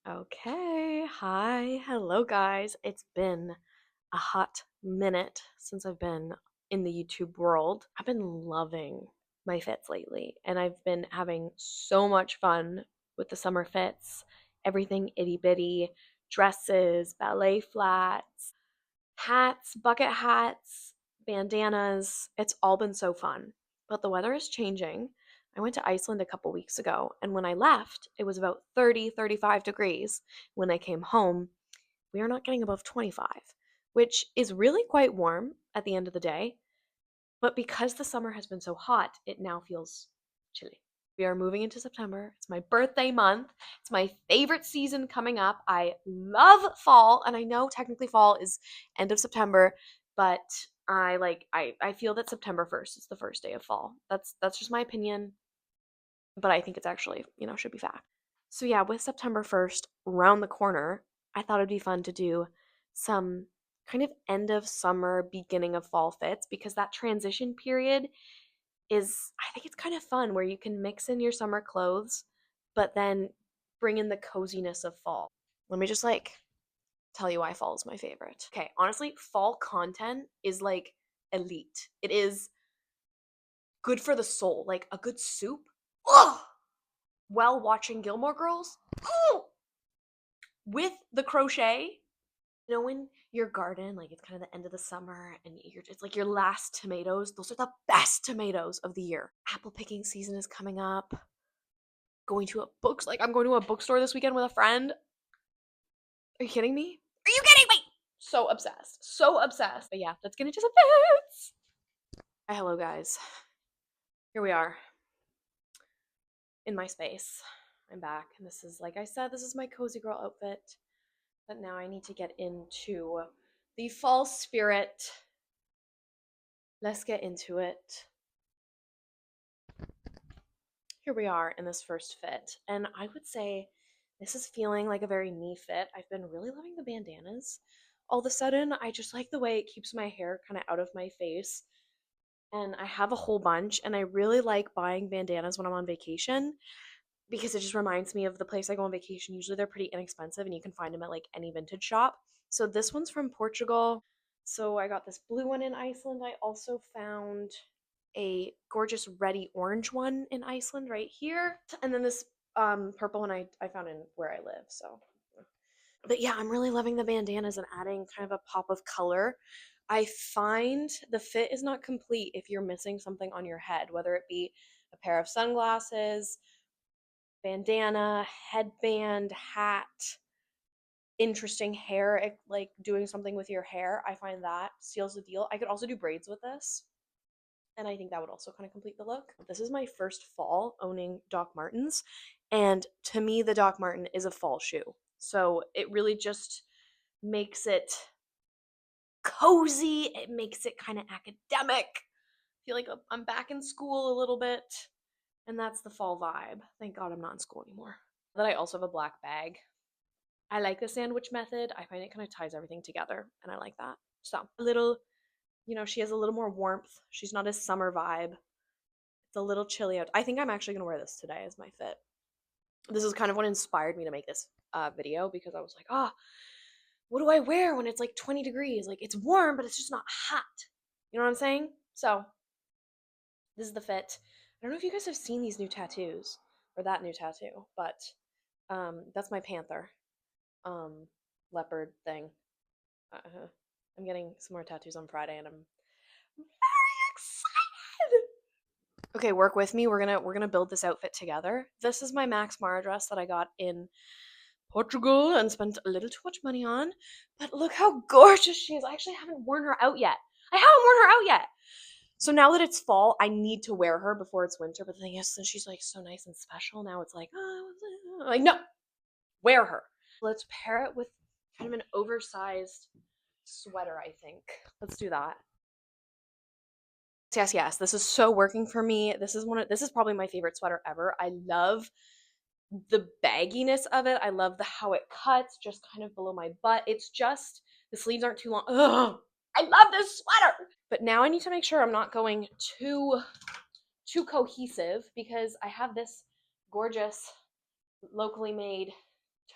Okay, hi, hello guys. It's been a hot minute since I've been in the YouTube world. I've been loving my fits lately, and I've been having so much fun with the summer fits. Everything itty bitty, dresses, ballet flats, hats, bucket hats, bandanas. It's all been so fun. But the weather is changing. I went to Iceland a couple weeks ago, and when I left, it was about 30, 35 degrees. When I came home, we are not getting above 25, which is really quite warm at the end of the day. But because the summer has been so hot, it now feels chilly. We are moving into September. It's my birthday month. It's my favorite season coming up. I love fall, and I know technically fall is end of September, but I feel that September 1st is the first day of fall. That's just my opinion, but I think it's actually, should be fact. So yeah, with September 1st round the corner, I thought it'd be fun to do some kind of end of summer, beginning of fall fits because that transition period is, I think it's kind of fun where you can mix in your summer clothes, but then bring in the coziness of fall. Let me just tell you why fall is my favorite. Okay, honestly, fall content is like elite. It is good for the soul, like a good soup. Ugh! While watching Gilmore Girls, ugh! With the crochet. When your garden, like it's kind of the end of the summer and it's like your last tomatoes, those are the best tomatoes of the year. Apple picking season is coming up. I'm going to a bookstore this weekend with a friend. Are you kidding me? Are you kidding me? So obsessed. So obsessed. But yeah, let's get into some fits. Hi, hello guys. Here we are in my space. I'm back. And this is, like I said, this is my cozy girl outfit. But now I need to get into the fall spirit. Let's get into it. Here we are in this first fit. And I would say this is feeling like a very me fit. I've been really loving the bandanas. All of a sudden, I just like the way it keeps my hair kind of out of my face. And I have a whole bunch, and I really like buying bandanas when I'm on vacation because it just reminds me of the place I go on vacation. Usually they're pretty inexpensive and you can find them at like any vintage shop. So this one's from Portugal. So I got this blue one in Iceland. I also found a gorgeous reddy orange one in Iceland right here. And then this purple one I found in where I live. So but yeah, I'm really loving the bandanas and adding kind of a pop of color. I find the fit is not complete if you're missing something on your head, whether it be a pair of sunglasses, bandana, headband, hat, interesting hair, like doing something with your hair. I find that seals the deal. I could also do braids with this, and I think that would also kind of complete the look. This is my first fall owning Doc Martens, and to me, the Doc Marten is a fall shoe. So it really just makes it cozy, it makes it kind of academic. I feel like I'm back in school a little bit, and that's the fall vibe. Thank God I'm not in school anymore. Then I also have a black bag. I like the sandwich method. I find it kind of ties everything together, and I like that. So, a little, she has a little more warmth. She's not as summer vibe. It's a little chilly out. I think I'm actually going to wear this today as my fit. This is kind of what inspired me to make this video because I was like, what do I wear when it's like 20 degrees? Like, it's warm, but it's just not hot. You know what I'm saying? So, this is the fit. I don't know if you guys have seen these new tattoos or that new tattoo, but that's my panther leopard thing. Uh, I'm getting some more tattoos on Friday, and I'm very excited. Okay, work with me. We're gonna build this outfit together. This is my Max Mara dress that I got in Portugal and spent a little too much money on. But look how gorgeous she is. I actually haven't worn her out yet. I haven't worn her out yet. So now that it's fall, I need to wear her before it's winter. But the thing is, since she's like so nice and special, now it's like, like no, wear her. Let's pair it with kind of an oversized sweater, I think. Let's do that. Yes, yes. This is so working for me. This is probably my favorite sweater ever. I love the bagginess of it. I love the how it cuts just kind of below my butt. It's just the sleeves aren't too long. Ugh, I love this sweater. But now I need to make sure I'm not going too cohesive because I have this gorgeous locally made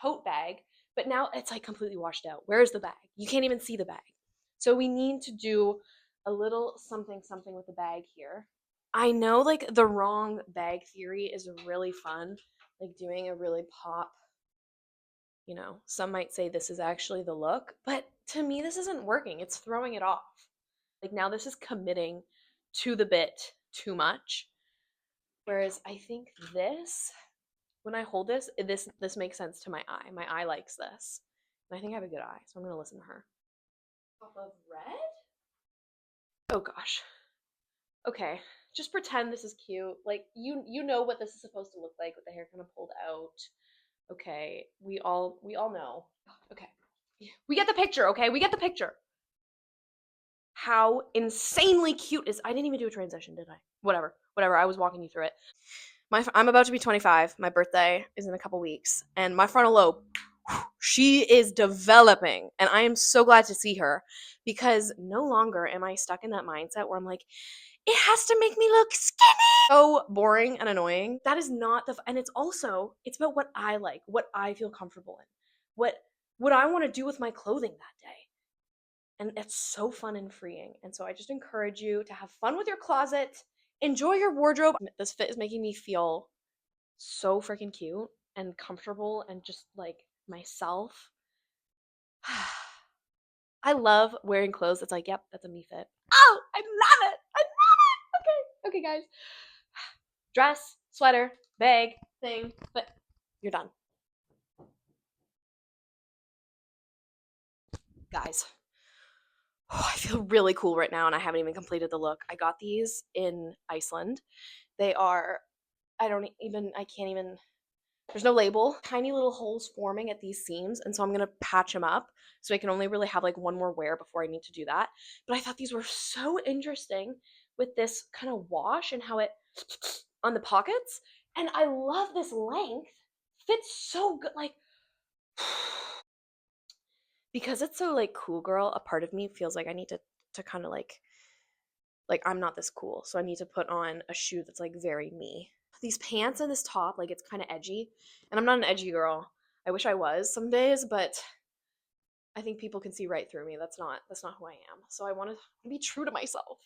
tote bag, but now it's like completely washed out. Where's the bag? You can't even see the bag. So we need to do a little something something with the bag here. I know like the wrong bag theory is really fun, like doing a really pop, some might say this is actually the look, but to me this isn't working. It's throwing it off. Like now this is committing to the bit too much. Whereas I think this, when I hold this makes sense to my eye. My eye likes this. And I think I have a good eye, so I'm gonna listen to her. Pop of red? Oh gosh. Okay. Just pretend this is cute. Like you know what this is supposed to look like with the hair kind of pulled out. Okay. We all know. Okay. We get the picture, okay? We get the picture. How insanely cute is I didn't even do a transition, did I? Whatever. Whatever. I was walking you through it. I'm about to be 25. My birthday is in a couple weeks, and my frontal lobe, she is developing, and I am so glad to see her because no longer am I stuck in that mindset where I'm like, it has to make me look skinny. So boring and annoying. That is not and it's about what I like, what I feel comfortable in, what I want to do with my clothing that day. And it's so fun and freeing. And so I just encourage you to have fun with your closet, enjoy your wardrobe. This fit is making me feel so freaking cute and comfortable and just like myself. I love wearing clothes that's like, yep, that's a me fit. Oh, I love it. I love it. Okay, guys. Dress, sweater, bag, thing, but you're done. Guys, I feel really cool right now and I haven't even completed the look. I got these in Iceland. They are, I can't even, there's no label. Tiny little holes forming at these seams, and so I'm gonna patch them up. So I can only really have like one more wear before I need to do that. But I thought these were so interesting with this kind of wash and how it on the pockets. And I love this length. Fits so good. Like because it's so like cool girl, a part of me feels like I need to kind of like I'm not this cool. So I need to put on a shoe that's like very me. These pants and this top, like it's kind of edgy. And I'm not an edgy girl. I wish I was some days, but I think people can see right through me. That's not who I am. So I want to be true to myself.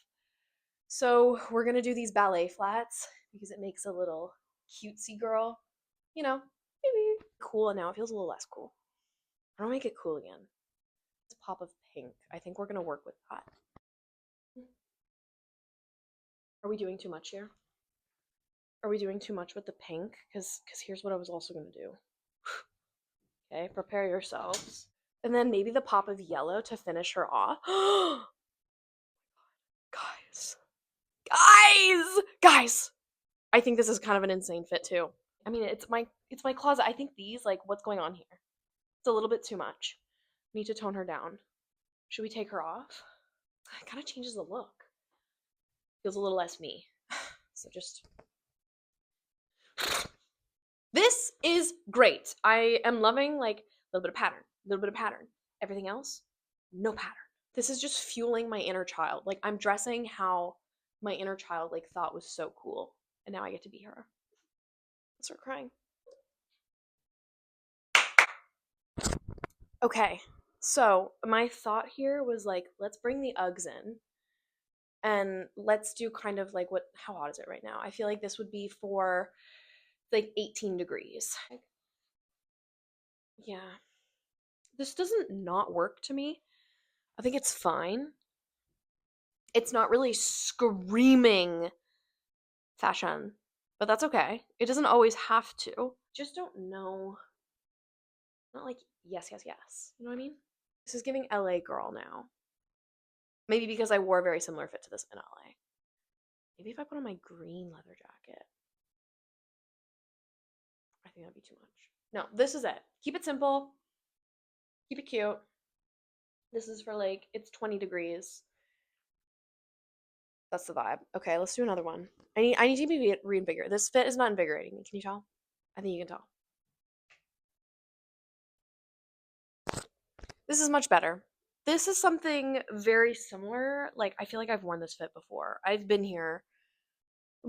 So we're going to do these ballet flats because it makes a little cutesy girl, maybe cool, and now it feels a little less cool. I don't make it cool again. It's a pop of pink. I think we're going to work with that. Are we doing too much here? Are we doing too much with the pink? Because here's what I was also going to do. Okay, prepare yourselves. And then maybe the pop of yellow to finish her off. Guys. Guys! I think this is kind of an insane fit too. I mean, it's my closet. I think these, like, what's going on here? It's a little bit too much. Need to tone her down. Should we take her off? It kind of changes the look. Feels a little less me. So just this is great. I am loving like a little bit of pattern, a little bit of pattern. Everything else, no pattern. This is just fueling my inner child. Like I'm dressing how my inner child like thought was so cool, and now I get to be her. I'll start crying. Okay, so my thought here was like, let's bring the Uggs in, and let's do kind of like how hot is it right now? I feel like this would be for like 18 degrees. Yeah. This doesn't not work to me. I think it's fine. It's not really screaming fashion, but that's okay. It doesn't always have to. Just don't know. Not like yes, yes, yes. You know what I mean? This is giving LA girl now. Maybe because I wore a very similar fit to this in LA. Maybe if I put on my green leather jacket. I think that'd be too much. No, this is it. Keep it simple. Keep it cute. This is for like, it's 20 degrees. That's the vibe. Okay, let's do another one. I need to be reinvigorated. This fit is not invigorating me. Can you tell? I think you can tell. This is much better. This is something very similar. Like I feel like I've worn this fit before. I've been here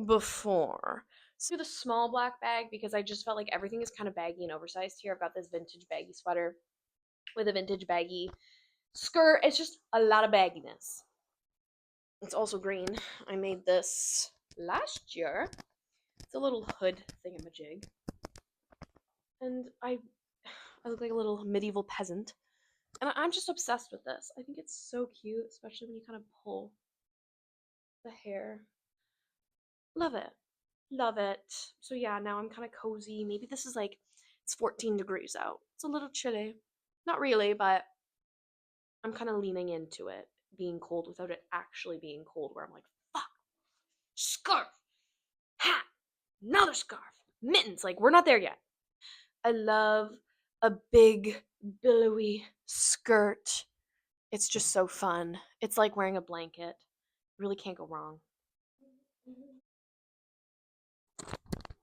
before. So the small black bag because I just felt like everything is kind of baggy and oversized here. I've got this vintage baggy sweater with a vintage baggy skirt. It's just a lot of bagginess. It's also green. I made this last year. It's a little hood thingamajig. And I look like a little medieval peasant. And I'm just obsessed with this. I think it's so cute, especially when you kind of pull the hair. Love it. Love it. So yeah, now I'm kind of cozy. Maybe this is like it's 14 degrees out. It's a little chilly. Not really, but I'm kind of leaning into it being cold without it actually being cold where I'm like, fuck, scarf, hat, another scarf, mittens. Like we're not there yet. I love a big billowy skirt. It's just so fun. It's like wearing a blanket. Really can't go wrong.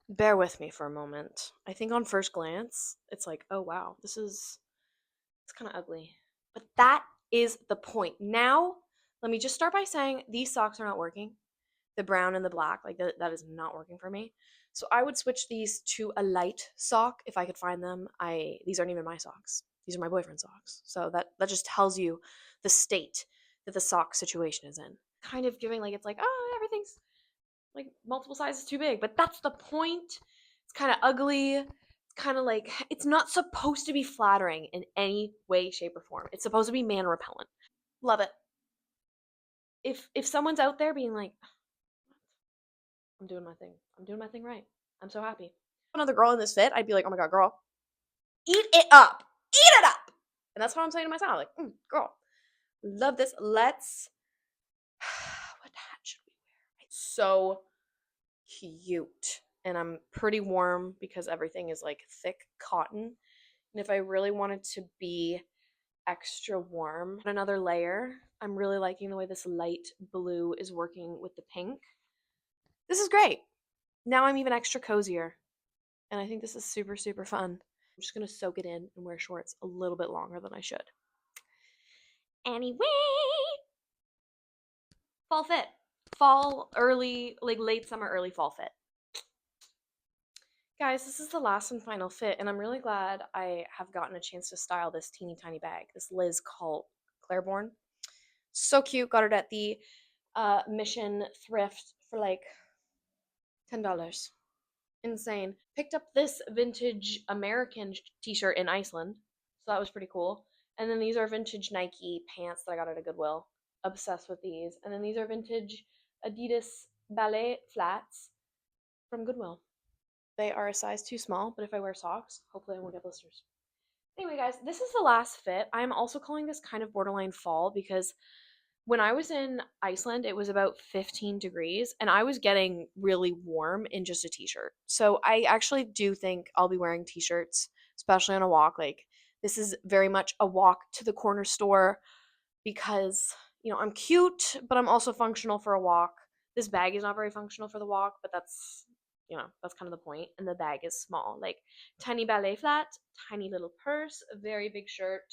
Bear with me for a moment. I think on first glance, it's like, oh wow, it's kind of ugly. But that is the point. Now, let me just start by saying these socks are not working. The brown and the black, like that is not working for me. So I would switch these to a light sock if I could find them. These aren't even my socks. These are my boyfriend's socks. So that just tells you the state that the sock situation is in. Kind of giving like it's like, oh, everything's like multiple sizes too big, but that's the point. It's kind of ugly. It's kind of like it's not supposed to be flattering in any way, shape, or form. It's supposed to be man repellent. Love it. If someone's out there being like, I'm doing my thing. I'm doing my thing right. I'm so happy. Another girl in this fit, I'd be like, oh my god, girl, eat it up, eat it up. And that's what I'm saying to myself, like, girl, love this. Let's. What hat should we wear? It's so cute, and I'm pretty warm because everything is like thick cotton. And if I really wanted to be extra warm, another layer. I'm really liking the way this light blue is working with the pink. This is great. Now I'm even extra cozier. And I think this is super, super fun. I'm just gonna soak it in and wear shorts a little bit longer than I should. Anyway, fall fit. Fall, early, like late summer, early fall fit. Guys, this is the last and final fit, and I'm really glad I have gotten a chance to style this teeny tiny bag. This Liz called Claireborn. So cute. Got it at the Mission Thrift for like $10. Insane. Picked up this vintage American t-shirt in Iceland, so that was pretty cool. And then these are vintage Nike pants that I got at a Goodwill. Obsessed with these. And then these are vintage Adidas ballet flats from Goodwill. They are a size too small, but if I wear socks, hopefully I won't get blisters. Anyway, guys, this is the last fit. I'm also calling this kind of borderline fall because when I was in Iceland, it was about 15 degrees and I was getting really warm in just a t-shirt. So I actually do think I'll be wearing t-shirts, especially on a walk. Like this is very much a walk to the corner store because, I'm cute, but I'm also functional for a walk. This bag is not very functional for the walk, but that's kind of the point. And the bag is small, like tiny ballet flat, tiny little purse, a very big shirt,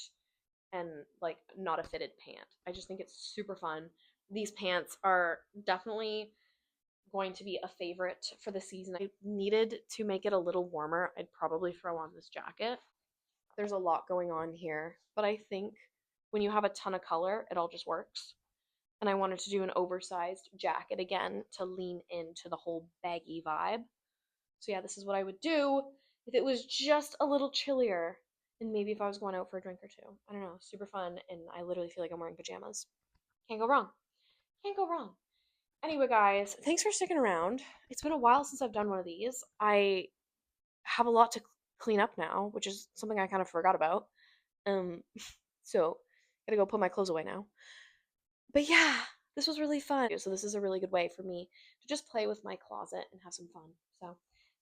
and like not a fitted pant. I just think it's super fun. These pants are definitely going to be a favorite for the season. I needed to make it a little warmer. I'd probably throw on this jacket. There's a lot going on here, but I think when you have a ton of color, it all just works. And I wanted to do an oversized jacket again to lean into the whole baggy vibe. So yeah, this is what I would do if it was just a little chillier and maybe if I was going out for a drink or two. I don't know, super fun, and I literally feel like I'm wearing pajamas. Can't go wrong. Can't go wrong. Anyway, guys, thanks for sticking around. It's been a while since I've done one of these. I have a lot to clean up now, which is something I kind of forgot about. Um, so gotta go put my clothes away now. But yeah, this was really fun. So this is a really good way for me to just play with my closet and have some fun. So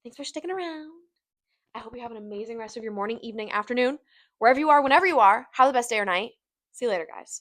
thanks for sticking around. I hope you have an amazing rest of your morning, evening, afternoon, wherever you are, whenever you are. Have the best day or night. See you later, guys.